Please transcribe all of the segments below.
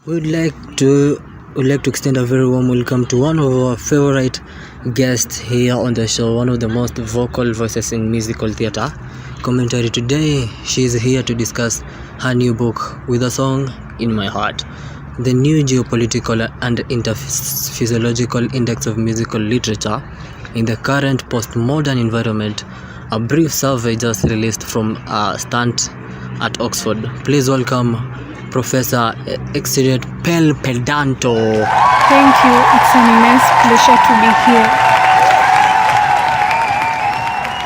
We'd like to would like to extend a very warm welcome to one of our favorite guests here on the show, one of the most vocal voices in musical theater commentary. Today, she is here to discuss her new book, With a Song in My Heart, the new geopolitical and interphysiological index of musical literature in the current postmodern environment. A brief survey just released from Stant at Oxford. Please welcome Professor Exterior Pel Pedanto. Thank you. It's an immense pleasure to be here.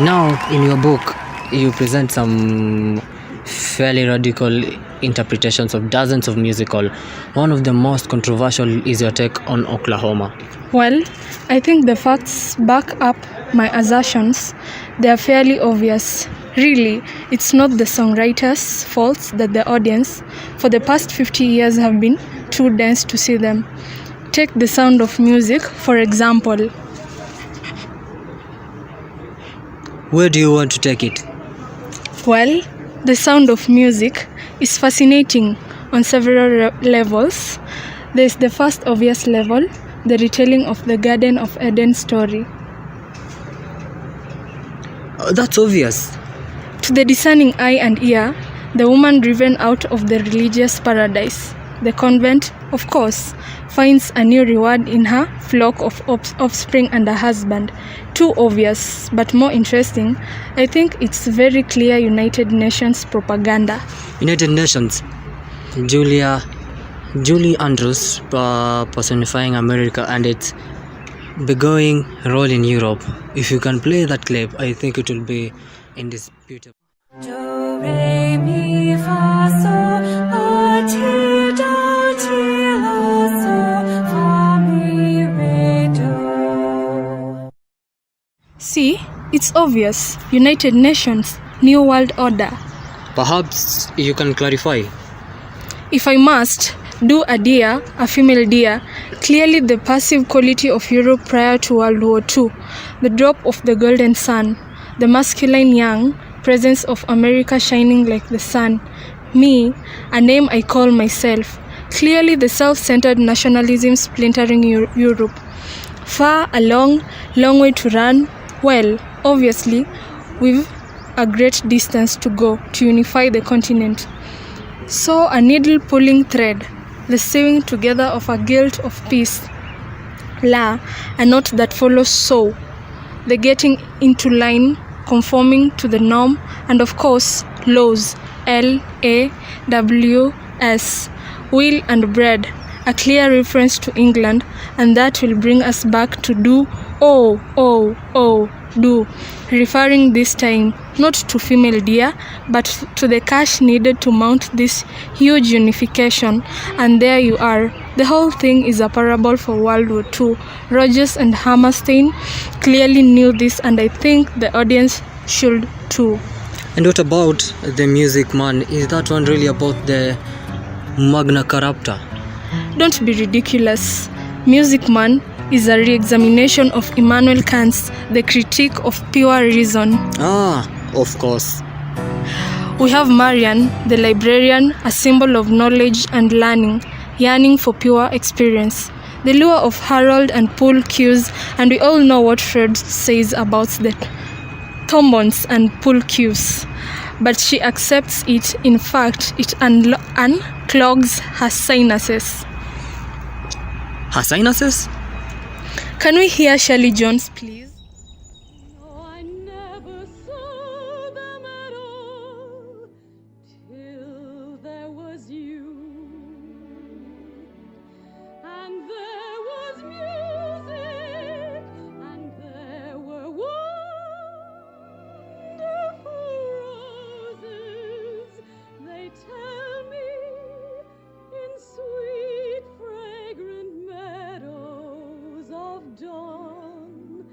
Now, in your book, you present some fairly radical interpretations of dozens of musicals. One of the most controversial is your take on Oklahoma. Well, I think the facts back up my assertions. They are fairly obvious. Really, it's not the songwriter's fault that the audience, for the past 50 years, have been too dense to see them. Take The Sound of Music, for example. Where do you want to take it? Well, The Sound of Music is fascinating on several levels. There's the first obvious level, the retelling of the Garden of Eden story. That's obvious. To the discerning eye and ear, the woman driven out of the religious paradise, the convent, of course, finds a new reward in her flock of offspring and a husband. Too obvious, but more interesting. I think it's very clear United Nations propaganda. United Nations. Julie Andrews personifying America and its begoing role in Europe. If you can play that clip, I think it will be indisputable. Do, re, mi, fa, sol, la, ti, do, ti, la, sol, fa, mi, re, do. See, it's obvious. United Nations, New World Order. Perhaps you can clarify. If I must, do a deer, a female deer, clearly the passive quality of Europe prior to World War II, the drop of the golden sun, the masculine young, presence of America shining like the sun, me, a name I call myself, clearly the self-centered nationalism splintering Europe. Far a long way to run. Well, obviously, we've a great distance to go to unify the continent. So a needle pulling thread, the sewing together of a guilt of peace. La, a knot that follows so, the getting into line, conforming to the norm, and of course, laws, L-A-W-S, will and bread, a clear reference to England, and that will bring us back to do, do, referring this time not to female deer, but to the cash needed to mount this huge unification, and there you are. The whole thing is a parable for World War II. Rogers and Hammerstein clearly knew this, and I think the audience should too. And what about The Music Man? Is that one really about the Magna Carta? Don't be ridiculous. Music Man is a re-examination of Immanuel Kant's The Critique of Pure Reason. Of course. We have Marian, the librarian, a symbol of knowledge and learning, yearning for pure experience. The lure of Harold and pull cues, and we all know what Freud says about the trombons and pull cues. But she accepts it. In fact, it unclogs her sinuses. Her sinuses? Can we hear Shirley Jones, please? No, I never saw them at all till there was you. And there was music, and there were wonderful roses. They tell me in sweet, fragrant meadows of dawn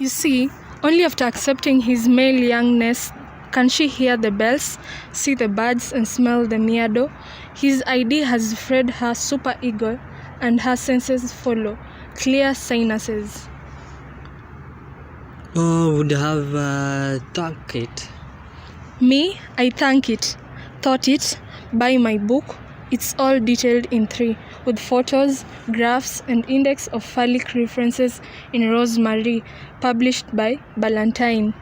You see, only after accepting his male youngness can she hear the bells, see the birds, and smell the meadow. His ID has freed her super ego, and her senses follow, clear sinuses. Oh, would have thunk it. Me, I thank it, thought it, buy my book. It's all detailed in 3, with photos, graphs, and index of phallic references in Rosemary, published by Ballantine.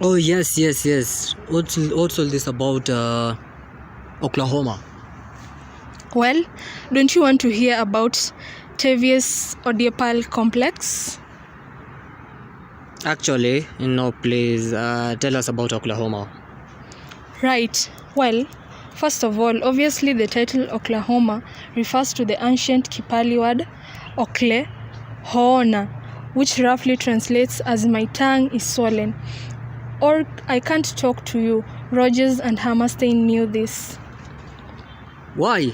Oh, yes. What's all this about Oklahoma? Well, don't you want to hear about Tavius Oedipal complex? Actually, no, please tell us about Oklahoma. Right. Well, first of all, obviously the title Oklahoma refers to the ancient Kipali word Okle Hoona, which roughly translates as my tongue is swollen, or I can't talk to you. Rogers and Hammerstein knew this. Why?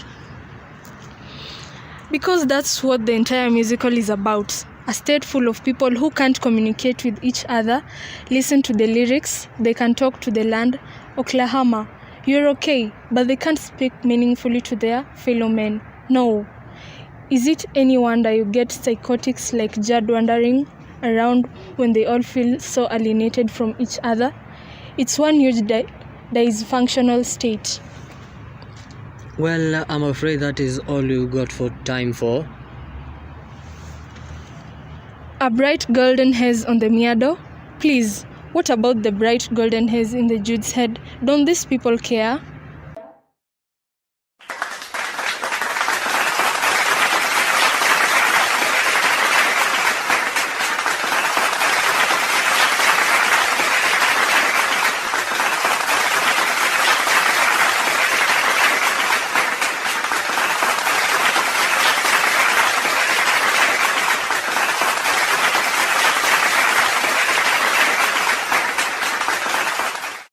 Because that's what the entire musical is about. A state full of people who can't communicate with each other. Listen to the lyrics. They can talk to the land. Oklahoma, you're okay, but they can't speak meaningfully to their fellow men. No. Is it any wonder you get psychotics like Judd wandering around when they all feel so alienated from each other? It's one huge dysfunctional state. Well, I'm afraid that is all you got for time for. A bright golden haze on the meadow? Please, what about the bright golden haze in the Jude's head? Don't these people care?